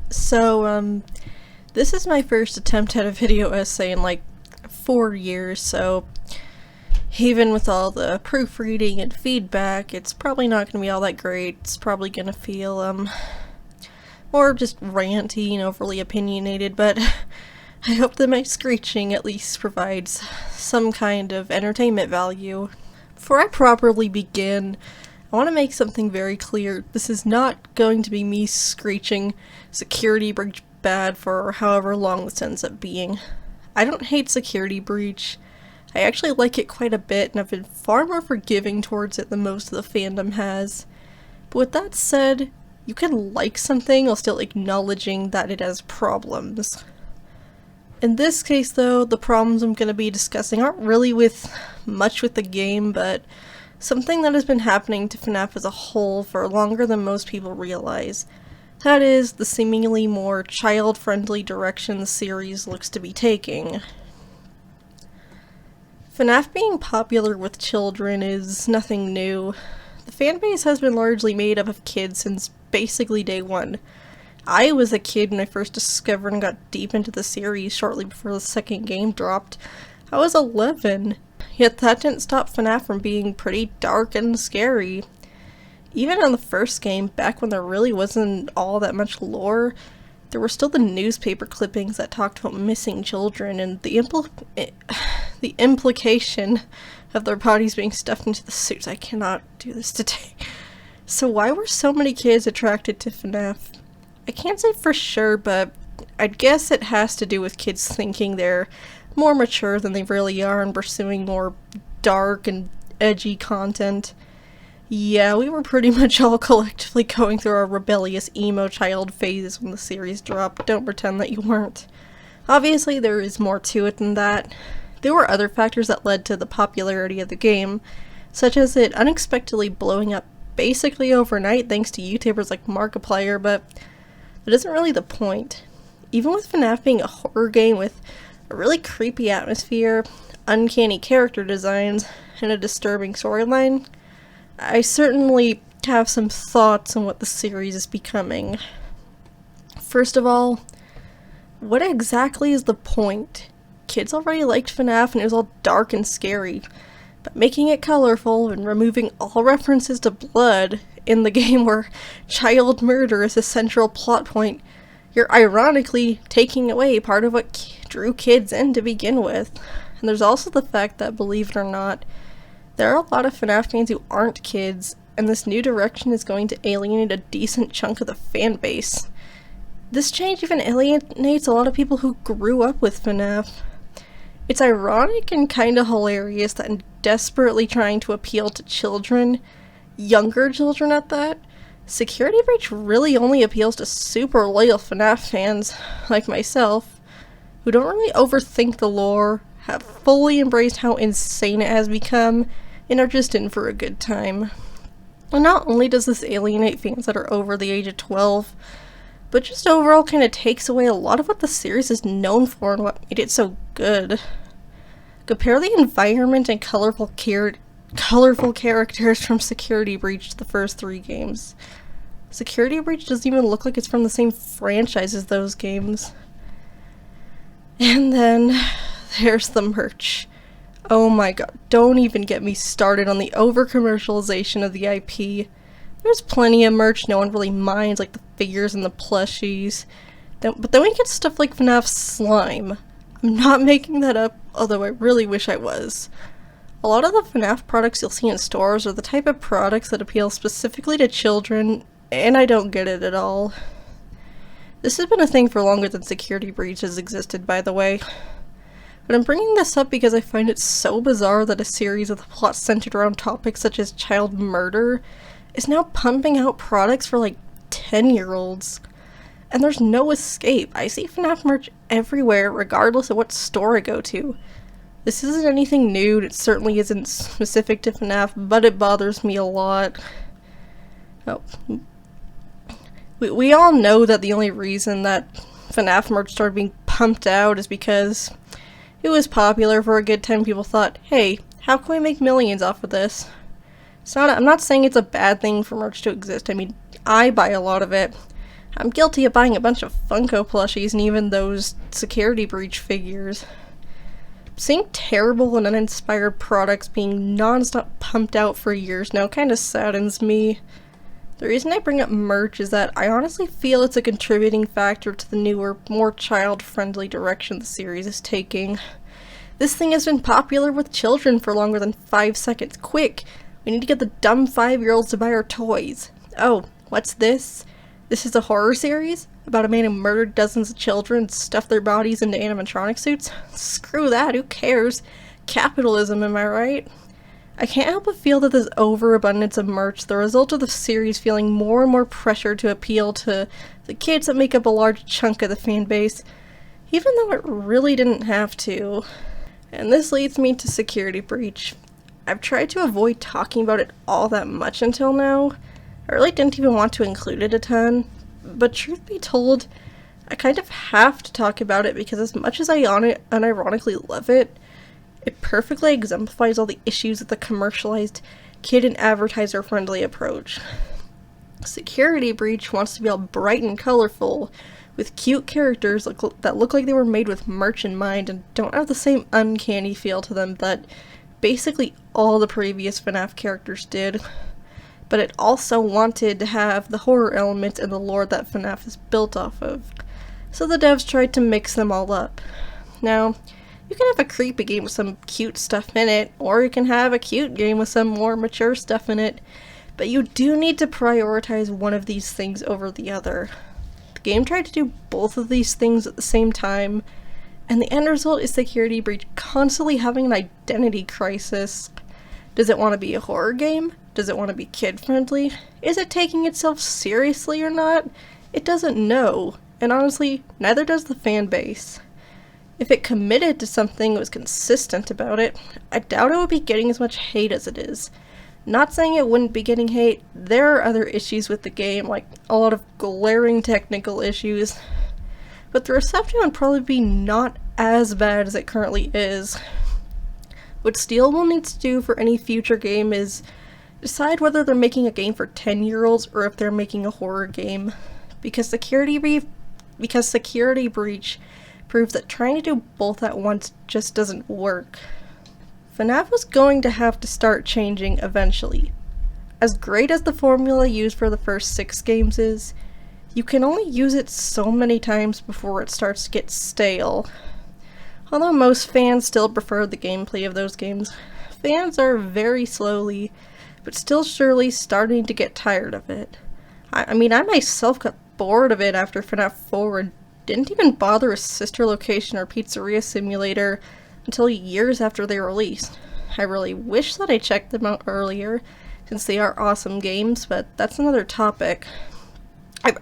This is my first attempt at a video essay in like 4 years, so even with all the proofreading and feedback, it's probably not going to be all that great. It's probably going to feel, more just ranty and overly opinionated, but I hope that my screeching at least provides some kind of entertainment value. Before I properly begin, I want to make something very clear. This is not going to be me screeching security breach bad for however long this ends up being. I don't hate security breach. I actually like it quite a bit, and I've been far more forgiving towards it than most of the fandom has. But with that said, you can like something while still acknowledging that it has problems. In this case though, the problems I'm going to be discussing aren't really much with the game, but something that has been happening to FNAF as a whole for longer than most people realize. That is, the seemingly more child-friendly direction the series looks to be taking. FNAF being popular with children is nothing new. The fanbase has been largely made up of kids since basically day one. I was a kid when I first discovered and got deep into the series shortly before the second game dropped. I was 11, yet that didn't stop FNAF from being pretty dark and scary. Even on the first game, back when there really wasn't all that much lore, there were still the newspaper clippings that talked about missing children and the implication of their bodies being stuffed into the suits. I cannot do this today. So why were so many kids attracted to FNAF? I can't say for sure, but I'd guess it has to do with kids thinking they're more mature than they really are and pursuing more dark and edgy content. Yeah, we were pretty much all collectively going through our rebellious emo child phases when the series dropped. Don't pretend that you weren't. Obviously, there is more to it than that. There were other factors that led to the popularity of the game, such as it unexpectedly blowing up basically overnight thanks to YouTubers like Markiplier, but that isn't really the point. Even with FNAF being a horror game with a really creepy atmosphere, uncanny character designs, and a disturbing storyline, I certainly have some thoughts on what the series is becoming. First of all, what exactly is the point? Kids already liked FNAF and it was all dark and scary, but making it colorful and removing all references to blood in the game where child murder is a central plot point, you're ironically taking away part of what drew kids in to begin with. And there's also the fact that, believe it or not, there are a lot of FNAF fans who aren't kids, and this new direction is going to alienate a decent chunk of the fan base. This change even alienates a lot of people who grew up with FNAF. It's ironic and kinda hilarious that in desperately trying to appeal to children, younger children at that, Security Breach really only appeals to super loyal FNAF fans like myself, who don't really overthink the lore, have fully embraced how insane it has become, and are just in for a good time. And not only does this alienate fans that are over the age of 12, but just overall kind of takes away a lot of what the series is known for and what made it so good. Compare the environment and colorful characters from Security Breach to the first 3 games. Security Breach doesn't even look like it's from the same franchise as those games. And then there's the merch. Oh my god, don't even get me started on the over-commercialization of the IP. There's plenty of merch no one really minds, like the figures and the plushies. But then we get stuff like FNAF Slime. I'm not making that up, although I really wish I was. A lot of the FNAF products you'll see in stores are the type of products that appeal specifically to children, and I don't get it at all. This has been a thing for longer than Security Breach has existed, by the way. But I'm bringing this up because I find it so bizarre that a series with a plot centered around topics such as child murder is now pumping out products for like 10-year-olds. And there's no escape. I see FNAF merch everywhere, regardless of what store I go to. This isn't anything new, it certainly isn't specific to FNAF, but it bothers me a lot. Oh. We all know that the only reason that FNAF merch started being pumped out is because it was popular for a good time. People thought, hey, how can we make millions off of this? I'm not saying it's a bad thing for merch to exist. I mean, I buy a lot of it. I'm guilty of buying a bunch of Funko plushies and even those security breach figures. Seeing terrible and uninspired products being non-stop pumped out for years now kind of saddens me. The reason I bring up merch is that I honestly feel it's a contributing factor to the newer, more child-friendly direction the series is taking. This thing has been popular with children for longer than 5 seconds. Quick! We need to get the dumb 5-year-olds to buy our toys. Oh, what's this? This is a horror series? About a man who murdered dozens of children and stuffed their bodies into animatronic suits? Screw that, who cares? Capitalism, am I right? I can't help but feel that this overabundance of merch, the result of the series feeling more and more pressure to appeal to the kids that make up a large chunk of the fan base, even though it really didn't have to. And this leads me to Security Breach. I've tried to avoid talking about it all that much until now. I really didn't even want to include it a ton, but truth be told, I kind of have to talk about it because as much as I unironically love it, it perfectly exemplifies all the issues of the commercialized, kid and advertiser-friendly approach. Security Breach wants to be all bright and colorful, with cute characters that look like they were made with merch in mind and don't have the same uncanny feel to them that basically all the previous FNAF characters did. But it also wanted to have the horror elements and the lore that FNAF is built off of. So the devs tried to mix them all up. Now, you can have a creepy game with some cute stuff in it, or you can have a cute game with some more mature stuff in it, but you do need to prioritize one of these things over the other. The game tried to do both of these things at the same time, and the end result is Security Breach constantly having an identity crisis. Does it want to be a horror game? Does it want to be kid-friendly? Is it taking itself seriously or not? It doesn't know, and honestly, neither does the fan base. If it committed to something and was consistent about it, I doubt it would be getting as much hate as it is. Not saying it wouldn't be getting hate, there are other issues with the game, like a lot of glaring technical issues, but the reception would probably be not as bad as it currently is. What Steel will need to do for any future game is decide whether they're making a game for 10-year-olds or if they're making a horror game, because Security Breach proves that trying to do both at once just doesn't work. FNAF was going to have to start changing eventually. As great as the formula used for the first 6 games is, you can only use it so many times before it starts to get stale. Although most fans still prefer the gameplay of those games, fans are very slowly, but still surely starting to get tired of it. I mean, I myself got bored of it after FNAF 4 and didn't even bother with Sister Location or Pizzeria Simulator until years after they released. I really wish that I checked them out earlier, since they are awesome games, but that's another topic.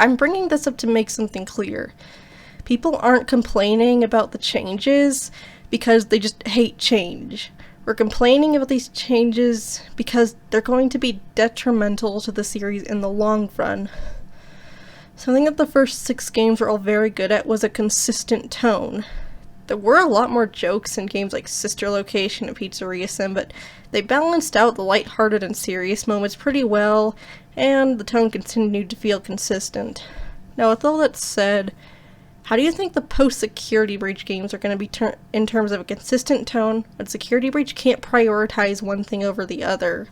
I'm bringing this up to make something clear. People aren't complaining about the changes because they just hate change. We're complaining about these changes because they're going to be detrimental to the series in the long run. Something that the first 6 games were all very good at was a consistent tone. There were a lot more jokes in games like Sister Location and Pizzeria Sim, but they balanced out the lighthearted and serious moments pretty well, and the tone continued to feel consistent. Now, with all that said, how do you think the post-Security Breach games are going to be in terms of a consistent tone when Security Breach can't prioritize one thing over the other?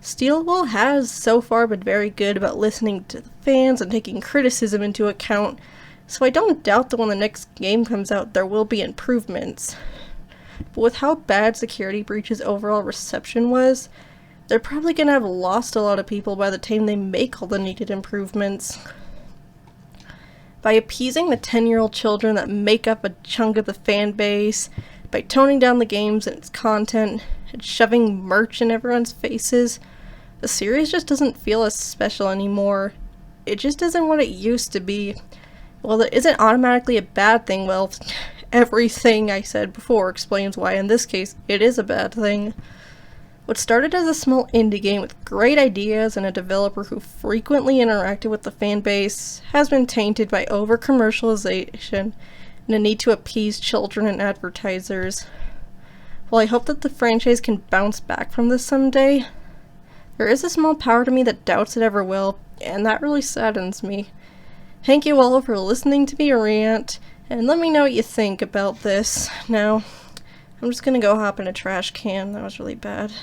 Steelwool has so far been very good about listening to the fans and taking criticism into account, so I don't doubt that when the next game comes out there will be improvements. But with how bad Security Breach's overall reception was, they're probably going to have lost a lot of people by the time they make all the needed improvements. By appeasing the 10-year-old children that make up a chunk of the fan base, by toning down the games and its content, and shoving merch in everyone's faces, the series just doesn't feel as special anymore. It just isn't what it used to be. Well, that isn't automatically a bad thing. Well, everything I said before explains why in this case it is a bad thing. What started as a small indie game with great ideas and a developer who frequently interacted with the fan base has been tainted by over-commercialization and a need to appease children and advertisers. While I hope that the franchise can bounce back from this someday, there is a small power to me that doubts it ever will, and that really saddens me. Thank you all for listening to me rant, and let me know what you think about this. Now, I'm just gonna go hop in a trash can. That was really bad.